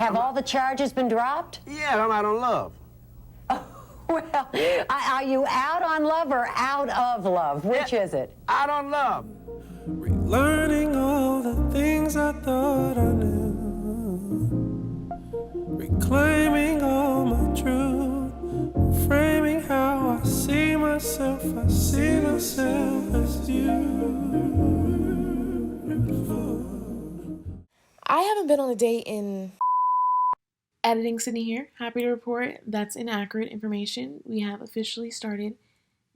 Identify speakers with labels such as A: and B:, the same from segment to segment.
A: Have all the charges been dropped?
B: Yeah, I'm out on love.
A: Well, are you out on love or out of love? Which is it?
B: Out on love.
C: Learning all the things I thought I knew. Reclaiming all my truth. Framing how I see myself as you.
D: I haven't been on a date in... Editing Sydney here. Happy to report that's inaccurate information. We have officially started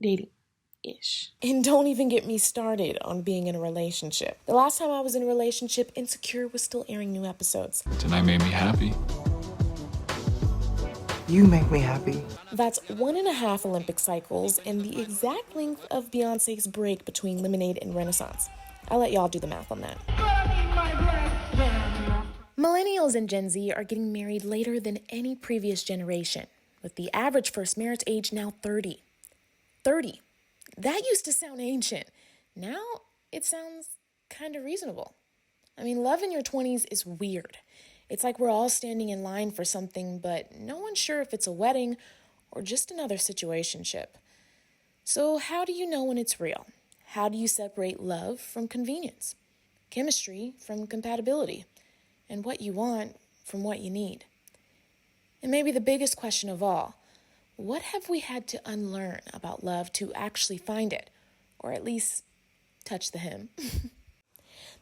D: dating-ish. And don't even get me started on being in a relationship. The last time I was in a relationship, Insecure was still airing new episodes.
E: Tonight made me happy.
F: You make me happy.
D: That's 1.5 Olympic cycles and the exact length of Beyonce's break between Lemonade and Renaissance. I'll let y'all do the math on that. Millennials and Gen Z are getting married later than any previous generation, with the average first marriage age now 30. 30. That used to sound ancient. Now it sounds kind of reasonable. I mean, love in your 20s is weird. It's like we're all standing in line for something, but no one's sure if it's a wedding or just another situationship. So how do you know when it's real? How do you separate love from convenience, chemistry from compatibility, and what you want from what you need? And maybe the biggest question of all, what have we had to unlearn about love to actually find it, or at least touch the hem?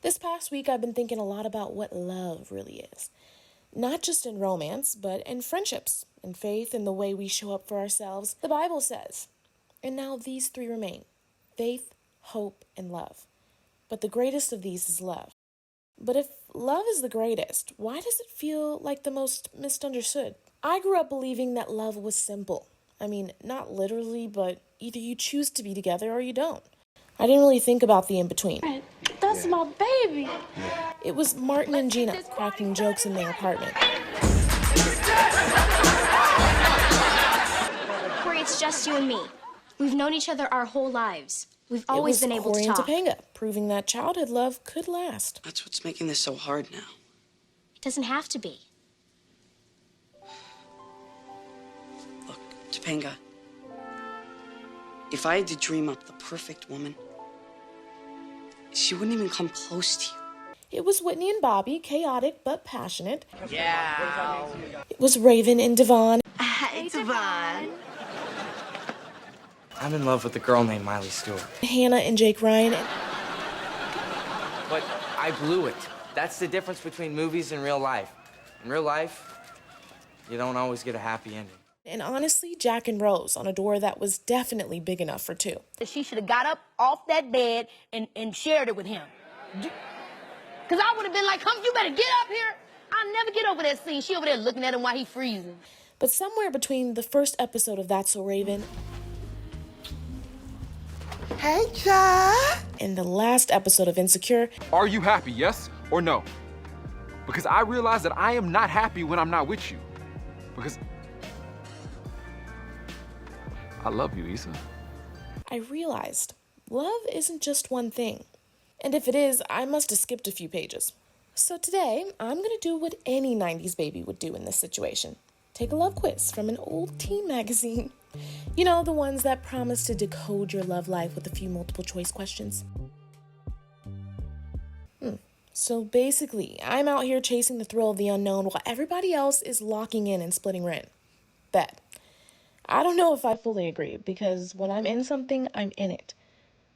D: This past week, I've been thinking a lot about what love really is. Not just in romance, but in friendships, in faith, in the way we show up for ourselves. The Bible says, and now these three remain: faith, hope, and love. But the greatest of these is love. But if love is the greatest, why does it feel like the most misunderstood? I grew up believing that love was simple. I mean, not literally, but either you choose to be together or you don't. I didn't really think about the in-between.
G: That's my baby.
D: It was Martin and Gina cracking jokes in their apartment.
G: Corey, it's just you and me. We've known each other our whole lives. We've always been able to talk.
D: Corey and Topanga, proving that childhood love could last.
F: That's what's making this so hard now.
G: It doesn't have to be.
F: Look, Topanga, if I had to dream up the perfect woman, she wouldn't even come close to you.
D: It was Whitney and Bobby, chaotic but passionate. Yeah. It was Raven and Devon.
G: Hey, Devon.
H: I'm in love with a girl named Miley Stewart.
D: Hannah and Jake Ryan.
H: But I blew it. That's the difference between movies and real life. In real life, you don't always get a happy ending.
D: And honestly, Jack and Rose on a door that was definitely big enough for two.
I: She should have got up off that bed and shared it with him. Because I would have been like, come, you better get up here. I'll never get over that scene. She over there looking at him while he freezing.
D: But somewhere between the first episode of That's So Raven...
F: Hey, Jack!
D: ...and the last episode of Insecure...
E: Are you happy, yes or no? Because I realize that I am not happy when I'm not with you. Because I love you, Issa.
D: I realized love isn't just one thing. And if it is, I must have skipped a few pages. So today, I'm going to do what any 90s baby would do in this situation. Take a love quiz from an old teen magazine. You know, the ones that promise to decode your love life with a few multiple choice questions. So basically, I'm out here chasing the thrill of the unknown while everybody else is locking in and splitting rent. Bet. I don't know if I fully agree, because when I'm in something, I'm in it.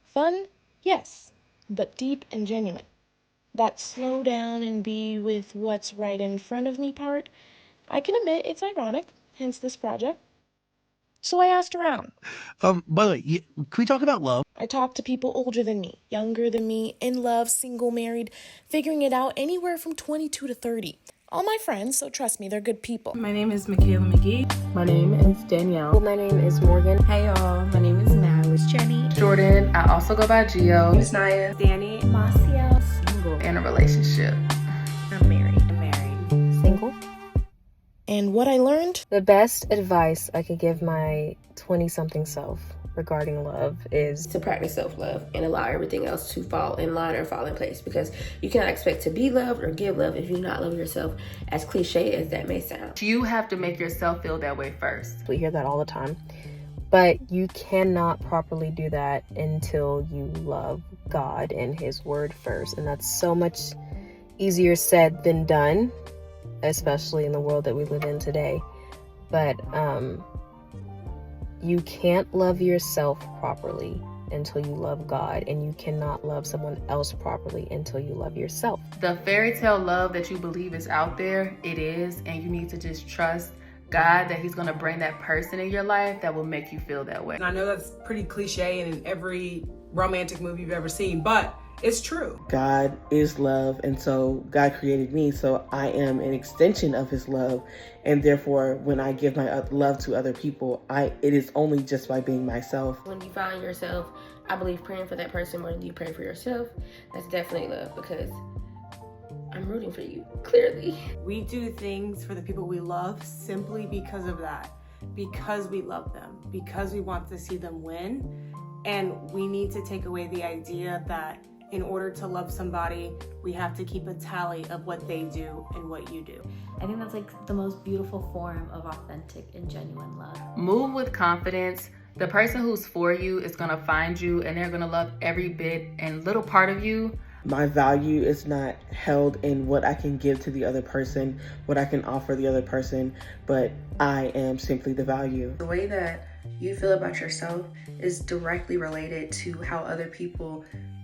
D: Fun? Yes, but deep and genuine. That slow down and be with what's right in front of me part, I can admit it's ironic, hence this project. So I asked around.
J: By the way, can we talk about love?
D: I talked to people older than me, younger than me, in love, single, married, figuring it out anywhere from 22 to 30. All my friends, so trust me, they're good people.
K: My name is Michaela McGee.
L: My name is Danielle.
M: My name is Morgan.
N: Hey y'all, my name is Natalie.
O: It's Jenny.
P: Jordan. I also go by Gio.
Q: Miss Naya.
R: Danny. Marcia.
P: Single. In a relationship.
R: I'm married.
M: Single.
D: And what I learned?
L: The best advice I could give my 20-something self regarding love is
N: to practice self-love and allow everything else to fall in line or fall in place, because you cannot expect to be loved or give love if you do not love yourself, as cliche as that may sound.
P: You have to make yourself feel that way first.
L: We hear that all the time, but you cannot properly do that until you love God and his word first, and that's so much easier said than done, especially in the world that we live in today. But you can't love yourself properly until you love God, and you cannot love someone else properly until you love yourself.
P: The fairy tale love that you believe is out there, it is, and you need to just trust God that he's going to bring that person in your life that will make you feel that way.
K: And I know that's pretty cliche and in every romantic movie you've ever seen, but it's true.
M: God is love, and so God created me, so I am an extension of his love, and therefore when I give my love to other people, it is only just by being myself.
N: When you find yourself, I believe, praying for that person more than you pray for yourself, that's definitely love, because I'm rooting for you, clearly.
O: We do things for the people we love simply because of that, because we love them, because we want to see them win, and we need to take away the idea that in order to love somebody, we have to keep a tally of what they do and what you do.
Q: I think that's like the most beautiful form of authentic and genuine love.
P: Move with confidence. The person who's for you is gonna find you, and they're gonna love every bit and little part of you.
M: My value is not held in what I can give to the other person, what I can offer the other person, but I am simply the value.
R: The way that you feel about yourself is directly related to how other people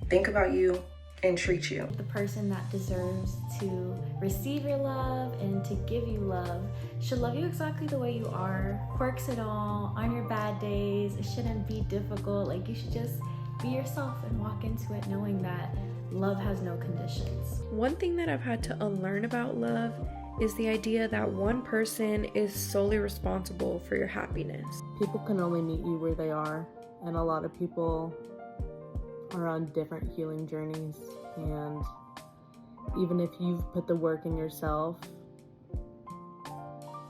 R: think about you and treat you.
Q: The person that deserves to receive your love and to give you love should love you exactly the way you are. Quirks and all, on your bad days, it shouldn't be difficult. Like, you should just be yourself and walk into it knowing that love has no conditions.
S: One thing that I've had to unlearn about love is the idea that one person is solely responsible for your happiness.
L: People can only meet you where they are, and a lot of people are on different healing journeys, and even if you've put the work in yourself,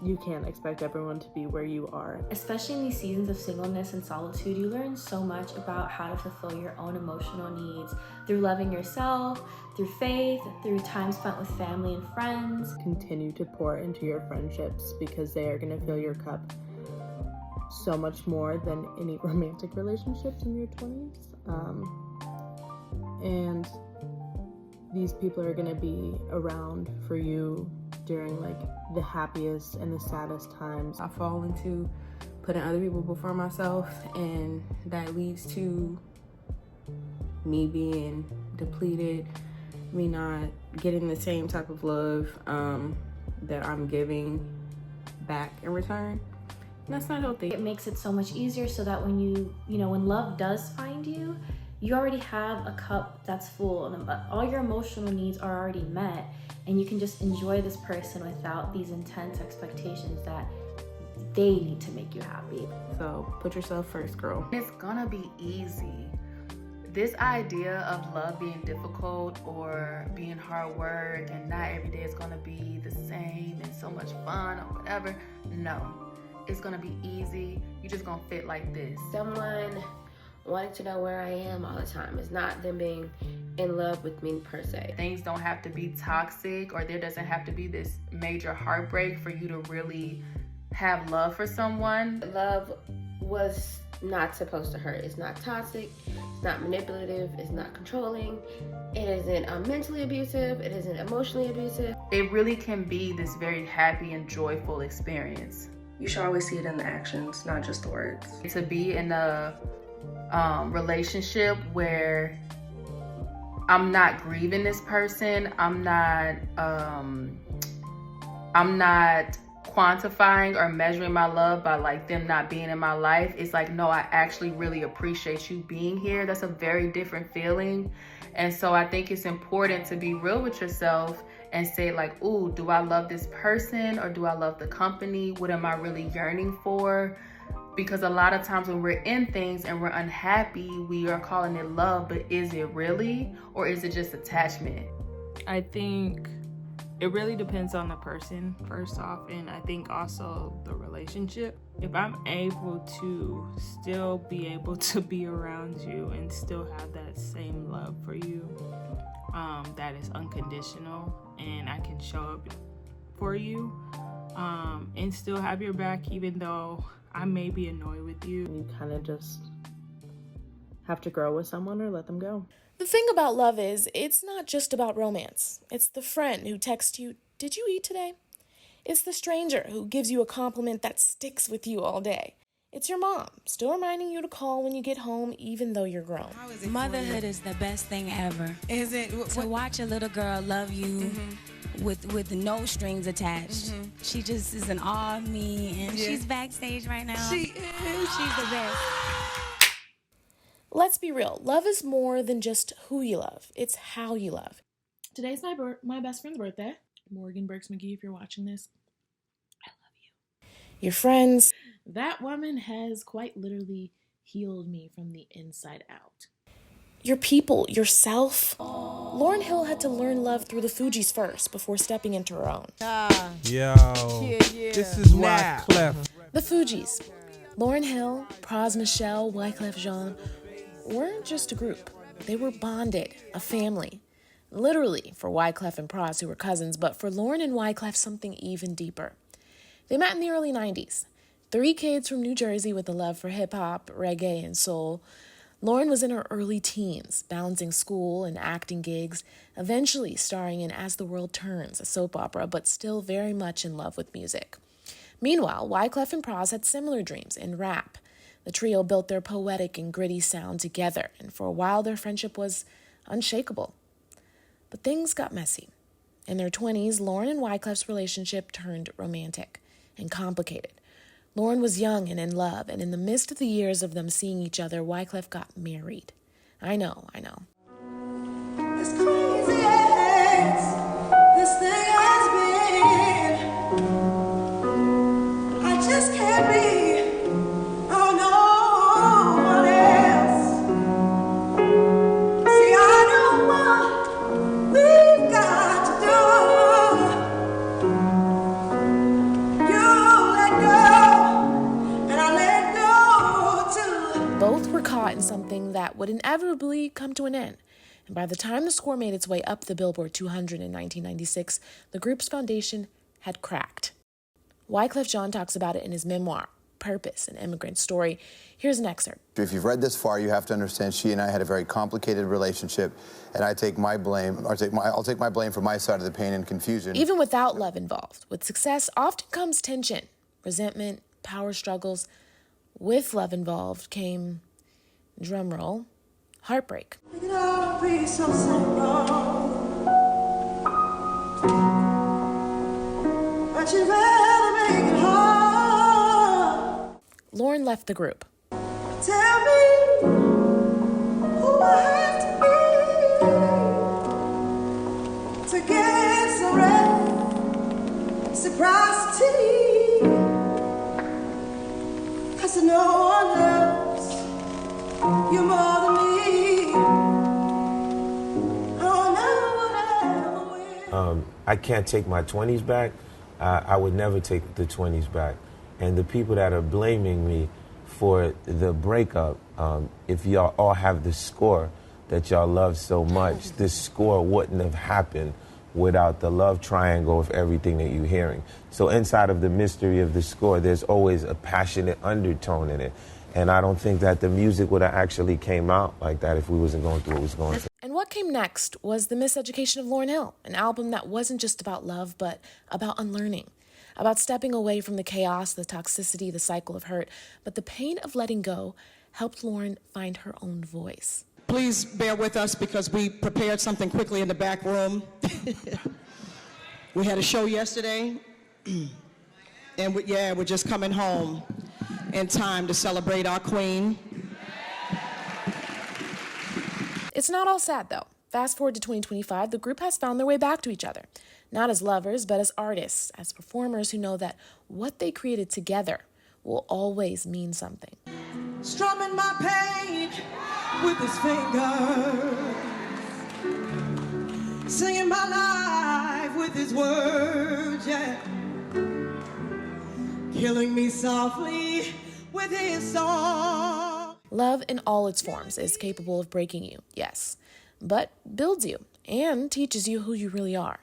L: you can't expect everyone to be where you are.
Q: Especially in these seasons of singleness and solitude, you learn so much about how to fulfill your own emotional needs through loving yourself, through faith, through time spent with family and friends.
L: Continue to pour into your friendships, because they are going to fill your cup so much more than any romantic relationships in your 20s. And these people are going to be around for you during like the happiest and the saddest times.
T: I fall into putting other people before myself, and that leads to me being depleted, me not getting the same type of love that I'm giving back in return. And that's not healthy.
Q: It makes it so much easier so that when when love does find you, you already have a cup that's full, and all your emotional needs are already met, and you can just enjoy this person without these intense expectations that they need to make you happy.
T: So put yourself first, girl.
P: It's gonna be easy. This idea of love being difficult or being hard work and not every day is gonna be the same and so much fun or whatever, no. It's gonna be easy. You're just gonna fit like this.
N: Someone wanting to know where I am all the time. It's not them being in love with me per se.
P: Things don't have to be toxic, or there doesn't have to be this major heartbreak for you to really have love for someone.
N: Love was not supposed to hurt. It's not toxic, it's not manipulative, it's not controlling, it isn't mentally abusive, it isn't emotionally abusive.
P: It really can be this very happy and joyful experience.
R: You should always see it in the actions, not just the words.
P: To be in a relationship where I'm not grieving this person, I'm not quantifying or measuring my love by like them not being in my life. It's like, no, I actually really appreciate you being here. That's a very different feeling. And so I think it's important to be real with yourself and say like, ooh, do I love this person, or do I love the company? What am I really yearning for? Because a lot of times when we're in things and we're unhappy, we are calling it love, but is it really? Or is it just attachment?
T: I think It really depends on the person, first off, and I think also the relationship. If I'm able to still be able to be around you and still have that same love for you, that is unconditional, and I can show up for you, and still have your back even though I may be annoyed with you.
L: You kind of just have to grow with someone or let them go.
D: The thing about love is, it's not just about romance. It's the friend who texts you, "Did you eat today?" It's the stranger who gives you a compliment that sticks with you all day. It's your mom, still reminding you to call when you get home, even though you're grown.
U: Motherhood is the best thing ever. Is it? To watch a little girl love you with no strings attached. She just is in awe of me, and she's backstage right now. She is. She's the best.
D: Let's be real. Love is more than just who you love. It's how you love. Today's my best friend's birthday. Morgan Burks McGee, if you're watching this, I love you. Your friends. That woman has quite literally healed me from the inside out. Your people, yourself. Lauryn Hill had to learn love through the Fugees first before stepping into her own.
C: Yo, this is why Clef.
D: The Fugees, Lauryn Hill, Pras Michelle, Wyclef Jean, weren't just a group. They were bonded, a family. Literally for Wyclef and Pras, who were cousins, but for Lauryn and Wyclef, something even deeper. They met in the early 90s. 3 kids from New Jersey with a love for hip-hop, reggae, and soul. Lauryn was in her early teens, balancing school and acting gigs, eventually starring in As the World Turns, a soap opera, but still very much in love with music. Meanwhile, Wyclef and Pras had similar dreams in rap. The trio built their poetic and gritty sound together, and for a while their friendship was unshakable. But things got messy. In their 20s, Lauryn and Wyclef's relationship turned romantic and complicated. Lauryn was young and in love, and in the midst of the years of them seeing each other, Wyclef got married. I know.
C: As crazy as this thing has been, I just can't be. Oh no one else. See, I know what we've got to do. You let go, and I let go too.
D: Both were caught in something that would inevitably come to an end. And by the time the score made its way up the Billboard 200 in 1996, the group's foundation had cracked. Wyclef Jean talks about it in his memoir, Purpose, an Immigrant Story. Here's an excerpt.
V: If you've read this far, you have to understand she and I had a very complicated relationship, and I take my blame, I'll take my blame for my side of the pain and confusion.
D: Even without love involved, with success often comes tension, resentment, power struggles. With love involved came, drumroll, heartbreak.
C: It could all be so simple, but you'd rather make it hard.
D: Lauryn left the group.
C: Tell me who I have to be to get some reciprocity. 'Cause no one loves you more than me. Oh, no one ever will.
W: I can't take my 20s back. I would never take the 20s back. And the people that are blaming me for the breakup, if y'all all have the score that y'all love so much, this score wouldn't have happened without the love triangle of everything that you're hearing. So inside of the mystery of the score, there's always a passionate undertone in it. And I don't think that the music would have actually came out like that if we wasn't going through what was going through.
D: And what came next was the Miseducation of Lauryn Hill, an album that wasn't just about love, but about unlearning, about stepping away from the chaos, the toxicity, the cycle of hurt. But the pain of letting go helped Lauryn find her own voice.
X: Please bear with us because we prepared something quickly in the back room. We had a show yesterday, and we're just coming home in time to celebrate our queen.
D: It's not all sad, though. Fast forward to 2025, the group has found their way back to each other. Not as lovers, but as artists, as performers who know that what they created together will always mean something.
C: Strumming my pain with his fingers. singing my life with his words, yeah, killing me softly with his song.
D: Love in all its forms is capable of breaking you, yes, but builds you and teaches you who you really are.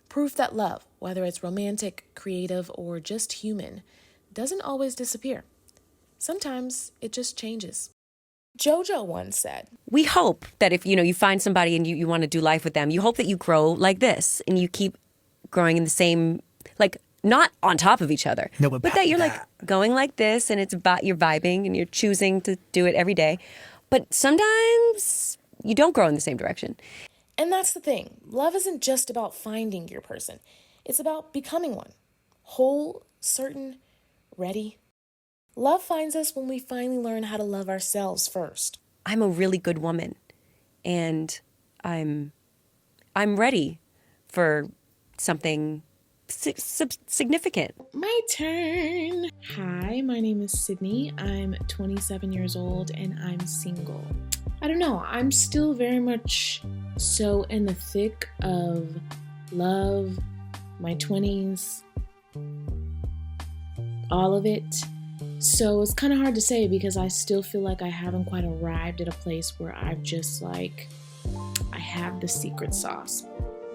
D: Proof that love, whether it's romantic, creative, or just human, doesn't always disappear. Sometimes it just changes. JoJo once said,
A: we hope that if, you find somebody and you want to do life with them, you hope that you grow like this and you keep growing in the same, like, not on top of each other, but that you're like going like this and it's about you're vibing and you're choosing to do it every day. But sometimes you don't grow in the same direction.
D: And that's the thing. Love isn't just about finding your person. It's about becoming one. Whole, certain, ready. Love finds us when we finally learn how to love ourselves first.
A: I'm a really good woman, and I'm ready for something significant.
D: My turn. Hi, my name is Sydney. I'm 27 years old and I'm single. I don't know, I'm still very much so in the thick of love, my 20s, all of it. So it's kind of hard to say because I still feel like I haven't quite arrived at a place where I've just I have the secret sauce.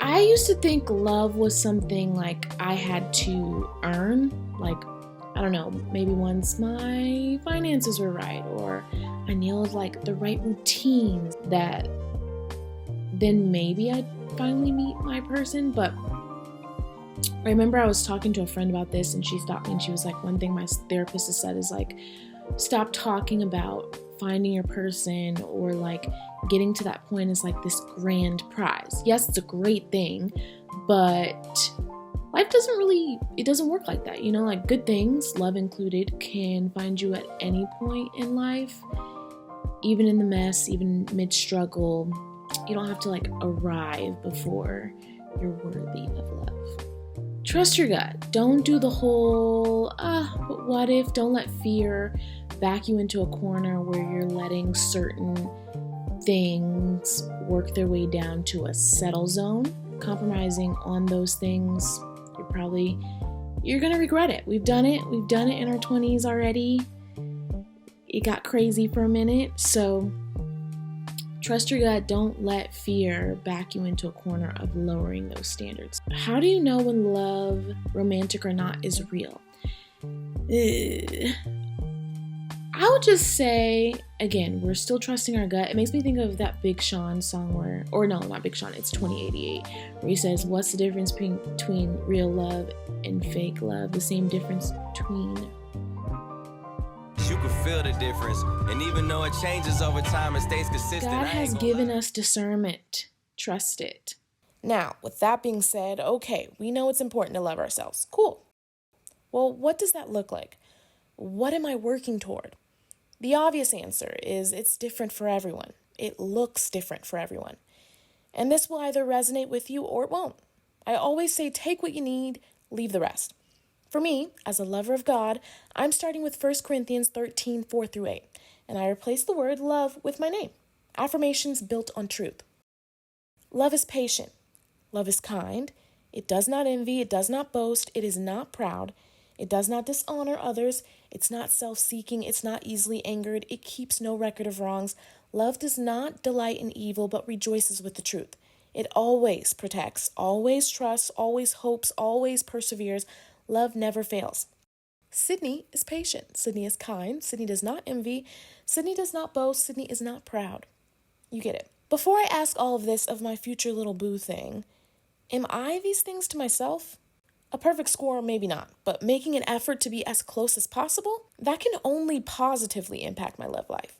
D: I used to think love was something like I had to earn, I don't know, maybe once my finances were right or I nailed the right routines that then maybe I'd finally meet my person. But I remember I was talking to a friend about this and she stopped me and she was like, one thing my therapist has said is stop talking about finding your person or getting to that point is this grand prize. Yes, it's a great thing, but life doesn't work like that. Good things, love included, can find you at any point in life, even in the mess, even mid-struggle. You don't have to arrive before you're worthy of love. Trust your gut. Don't do the whole, but what if? Don't let fear back you into a corner where you're letting certain things work their way down to a settle zone. Compromising on those things, you're gonna regret it. We've done it in our 20s already. It got crazy for a minute, so trust your gut. Don't let fear back you into a corner of lowering those standards. How do you know when love, romantic or not, is real? I would just say, again, we're still trusting our gut. It makes me think of that Big Sean song not Big Sean, it's 2088, where he says, what's the difference between real love and fake love? The same difference between...
B: You can feel the difference, and even though it changes over time, it stays consistent.
D: God has given us discernment. Trust it. Now, with that being said, okay, we know it's important to love ourselves. Cool. Well, what does that look like? What am I working toward? The obvious answer is it's different for everyone. It looks different for everyone. And this will either resonate with you or it won't. I always say take what you need, leave the rest. For me, as a lover of God, I'm starting with 1 Corinthians 13, 4-8, and I replace the word love with my name. Affirmations built on truth. Love is patient. Love is kind. It does not envy. It does not boast. It is not proud. It does not dishonor others. It's not self-seeking. It's not easily angered. It keeps no record of wrongs. Love does not delight in evil, but rejoices with the truth. It always protects, always trusts, always hopes, always perseveres. Love never fails. Sydney is patient. Sydney is kind. Sydney does not envy. Sydney does not boast. Sydney is not proud. You get it. Before I ask all of this of my future little boo thing, am I these things to myself? A perfect score, maybe not, but making an effort to be as close as possible, that can only positively impact my love life.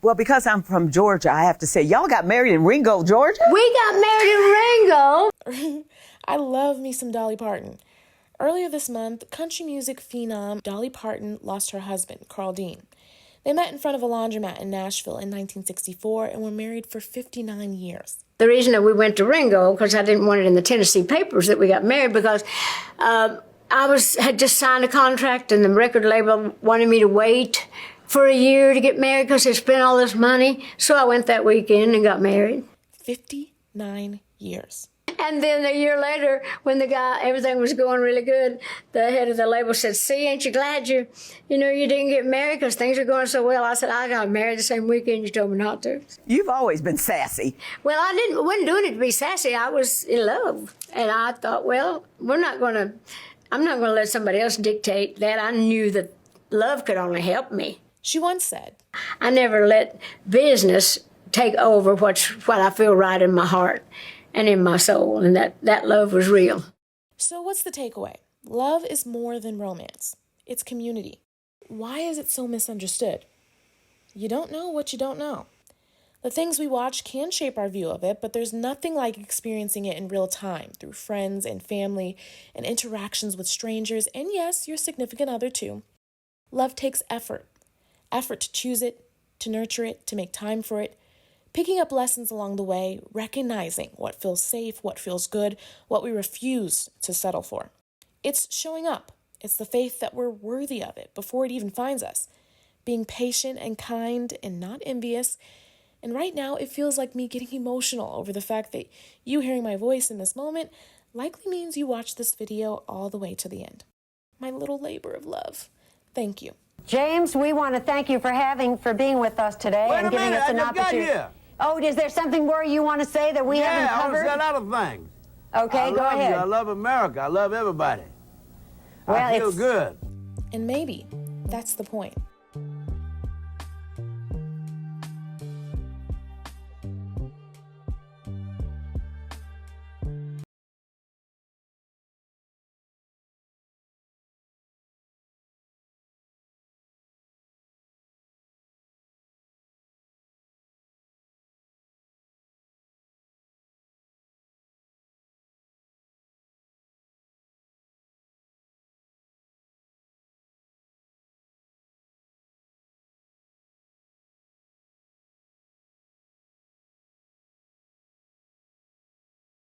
G: Well, because I'm from Georgia, I have to say, y'all got married in Ringo, Georgia?
I: We got married in Ringo.
D: I love me some Dolly Parton. Earlier this month, country music phenom Dolly Parton lost her husband, Carl Dean. They met in front of a laundromat in Nashville in 1964 and were married for 59 years.
I: The reason that we went to Ringo, because I didn't want it in the Tennessee papers that we got married, because I had just signed a contract and the record label wanted me to wait for a year to get married because they spent all this money. So I went that weekend and got married.
D: 59 years.
I: And then a year later, when everything was going really good, the head of the label said, "See, ain't you glad you didn't get married because things are going so well?" I said, "I got married the same weekend you told me not to."
G: You've always been sassy.
I: Well, I wasn't doing it to be sassy. I was in love. And I thought, well, I'm not going to let somebody else dictate that. I knew that love could only help me.
D: She once said,
I: I never let business take over what I feel right in my heart and in my soul, and that love was real.
D: So what's the takeaway? Love is more than romance. It's community. Why is it so misunderstood? You don't know what you don't know. The things we watch can shape our view of it, but there's nothing like experiencing it in real time through friends and family and interactions with strangers, and yes, your significant other too. Love takes effort. Effort to choose it, to nurture it, to make time for it, picking up lessons along the way, recognizing what feels safe, what feels good, what we refuse to settle for. It's showing up. It's the faith that we're worthy of it before it even finds us. Being patient and kind and not envious. And right now, it feels like me getting emotional over the fact that you hearing my voice in this moment likely means you watched this video all the way to the end. My little labor of love. Thank you.
E: James, we want to thank you for being with us today and giving us an opportunity. Oh, is there something more you want to say that we haven't covered?
F: Yeah, I want to say a lot of things.
E: Okay, go ahead.
F: I love America. I love everybody.
E: Well,
F: I feel good.
D: And maybe that's the point.